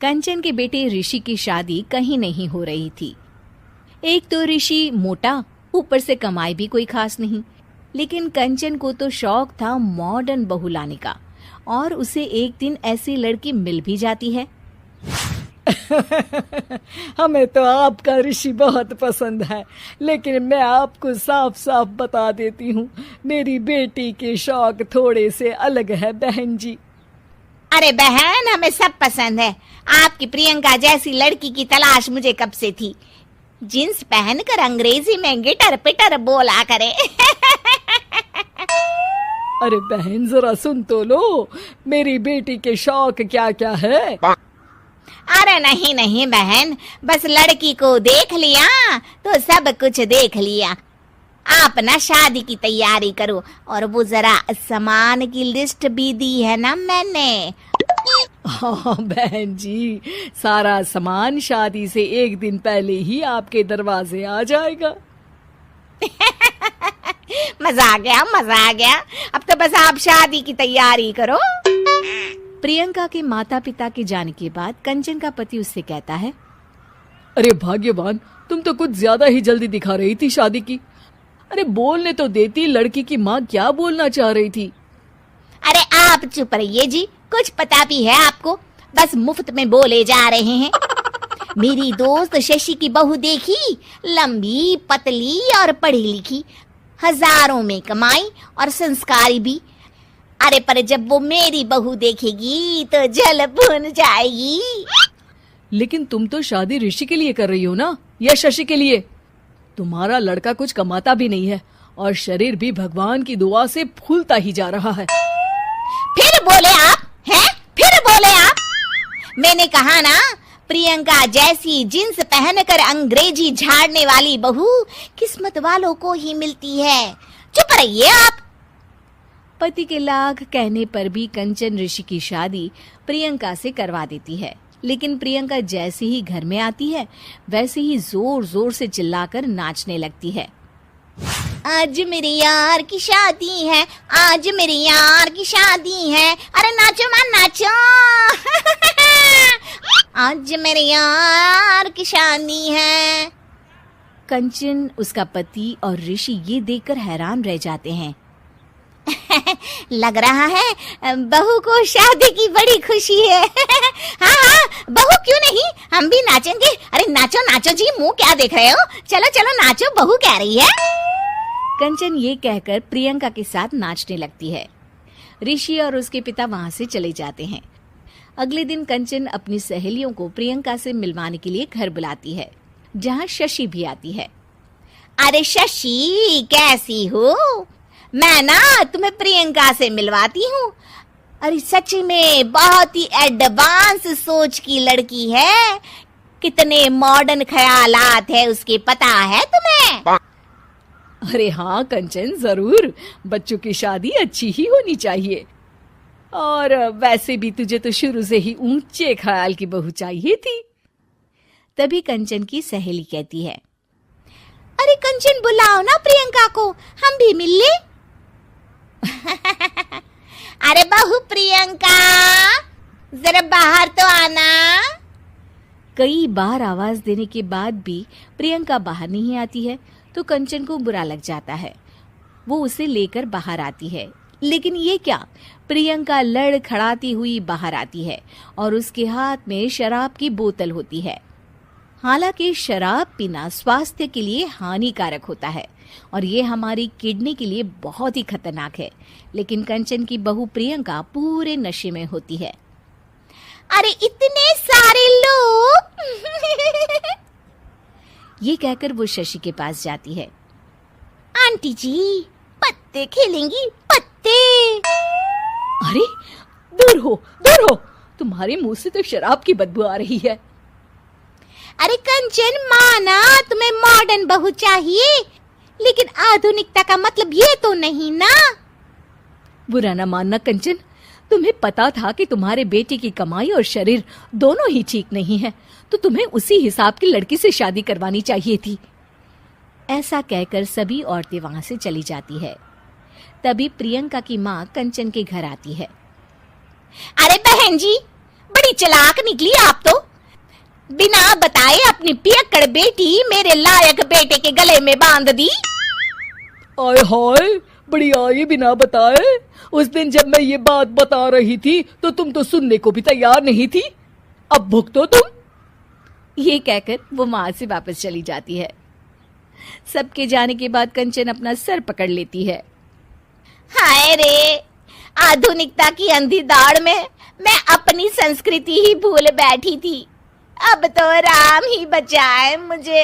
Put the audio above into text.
कंचन के बेटे ऋषि की शादी कहीं नहीं हो रही थी। एक तो ऋषि मोटा, ऊपर से कमाई भी कोई खास नहीं। लेकिन कंचन को तो शौक था मॉडर्न बहू लाने का, और उसे एक दिन ऐसी लड़की मिल भी जाती है। हमें तो आपका ऋषि बहुत पसंद है, लेकिन मैं आपको साफ साफ बता देती हूँ, मेरी बेटी के शौक थोड़े से अलग है बहन जी। अरे बहन, हमें सब पसंद है। आपकी प्रियंका जैसी लड़की की तलाश मुझे कब से थी। जींस पहनकर अंग्रेजी में गिटर पिटर बोला करे। अरे बहन, जरा सुन तो लो, मेरी बेटी के शौक क्या क्या है। अरे नहीं नहीं बहन, बस लड़की को देख लिया तो सब कुछ देख लिया। आप ना शादी की तैयारी करो, और वो जरा सामान की लिस्ट भी दी है ना मैंने। हाँ बहन जी, सारा सामान शादी से एक दिन पहले ही आपके दरवाजे आ जाएगा। मजा आ गया, मजा आ गया। अब तो बस आप शादी की तैयारी करो। प्रियंका के माता पिता के जाने के बाद कंचन का पति उससे कहता है, अरे भाग्यवान, तुम तो कुछ ज्यादा ही जल्दी दिखा रही थी शादी की। अरे बोलने तो देती, लड़की की माँ क्या बोलना चाह रही थी। अरे आप चुप रहिए जी, कुछ पता भी है आपको, बस मुफ्त में बोले जा रहे हैं। मेरी दोस्त शशि की बहू देखी, लंबी पतली और पढ़ी लिखी, हजारों में कमाई और संस्कारी भी। अरे पर जब वो मेरी बहू देखेगी तो जल भुन जाएगी। लेकिन तुम तो शादी ऋषि के लिए कर रही हो ना, या शशि के लिए? तुम्हारा लड़का कुछ कमाता भी नहीं है, और शरीर भी भगवान की दुआ से फूलता ही जा रहा है। फिर बोले आप हैं? फिर बोले आप? मैंने कहा ना, प्रियंका जैसी जींस पहनकर अंग्रेजी झाड़ने वाली बहू किस्मत वालों को ही मिलती है। चुप रहिए आप। पति के लाख कहने पर भी कंचन ऋषि की शादी प्रियंका से करवा देती है। लेकिन प्रियंका जैसे ही घर में आती है, वैसे ही जोर जोर से चिल्लाकर नाचने लगती है। आज मेरे यार की शादी है, आज मेरे यार की शादी है। अरे नाचो मां नाचो। आज मेरे यार की शादी है। कंचन, उसका पति और ऋषि ये देखकर हैरान रह जाते हैं। लग रहा है बहू को शादी की बड़ी खुशी है। हाँ हाँ, बहू क्यों नहीं, हम भी नाचेंगे। अरे नाचो नाचो जी, मुंह क्या देख रहे हो, चलो चलो नाचो, बहू कह रही है। कंचन ये कहकर प्रियंका के साथ नाचने लगती है। ऋषि और उसके पिता वहां से चले जाते हैं। अगले दिन कंचन अपनी सहेलियों को प्रियंका से मिलवाने के लिए घर बुलाती है, जहाँ शशि भी आती है। अरे शशि, कैसी हो? मैं ना तुम्हें प्रियंका से मिलवाती हूँ। अरे सच में बहुत ही एडवांस सोच की लड़की है। कितने मॉडर्न ख्यालात है उसके, पता है तुम्हें? अरे हाँ कंचन, जरूर। बच्चों की शादी अच्छी ही होनी चाहिए, और वैसे भी तुझे तो शुरू से ही ऊंचे ख्याल की बहू चाहिए थी। तभी कंचन की सहेली कहती है, अरे कंचन, बुलाओ ना प्रियंका को, हम भी मिल ले। अरे बहू प्रियंका, जरा बाहर तो आना। कई बार आवाज देने के बाद भी प्रियंका बाहर नहीं आती है, तो कंचन को बुरा लग जाता है। वो उसे लेकर बाहर आती है, लेकिन ये क्या, प्रियंका लड़खड़ाती हुई बाहर आती है और उसके हाथ में शराब की बोतल होती है। हालांकि शराब पीना स्वास्थ्य के लिए हानिकारक होता है और ये हमारी किडनी के लिए बहुत ही खतरनाक है, लेकिन कंचन की बहू प्रियंका पूरे नशे में होती है। अरे इतने सारे लोग। ये कहकर वो शशि के पास जाती है। आंटी जी, पत्ते खेलेंगी, पत्ते। अरे दूर हो, दूर हो, तुम्हारे मुंह से तो शराब की बदबू आ रही है। अरे कंचन, माना तुम्हें मॉडर्न बहू चाहिए, लेकिन आधुनिकता का मतलब ये तो नहीं ना। बुरा न मानना कंचन, तुम्हें पता था कि तुम्हारे बेटे की कमाई और शरीर दोनों ही ठीक नहीं है, तो तुम्हें उसी हिसाब की लड़की से शादी करवानी चाहिए थी। ऐसा कहकर सभी औरतें वहां से चली जाती है। तभी प्रियंका की माँ कंचन के घर आती है। अरे बहन जी, बड़ी चालाक निकली आप तो। बिना बताए अपनी पियक्कड़ बेटी मेरे लायक बेटे के गले में बांध दी। आय हाय, बड़ी आई बिना बताए। उस दिन जब मैं ये बात बता रही थी तो तुम तो सुनने को भी तैयार नहीं थी। अब भुगतो तुम। ये कहकर वो वहां से वापस चली जाती है। सबके जाने के बाद कंचन अपना सर पकड़ लेती है। हाय रे, आधुनिकता की अंधी दौड़ में मैं अपनी संस्कृति ही भूल बैठी थी। अब तो राम ही बचाए मुझे।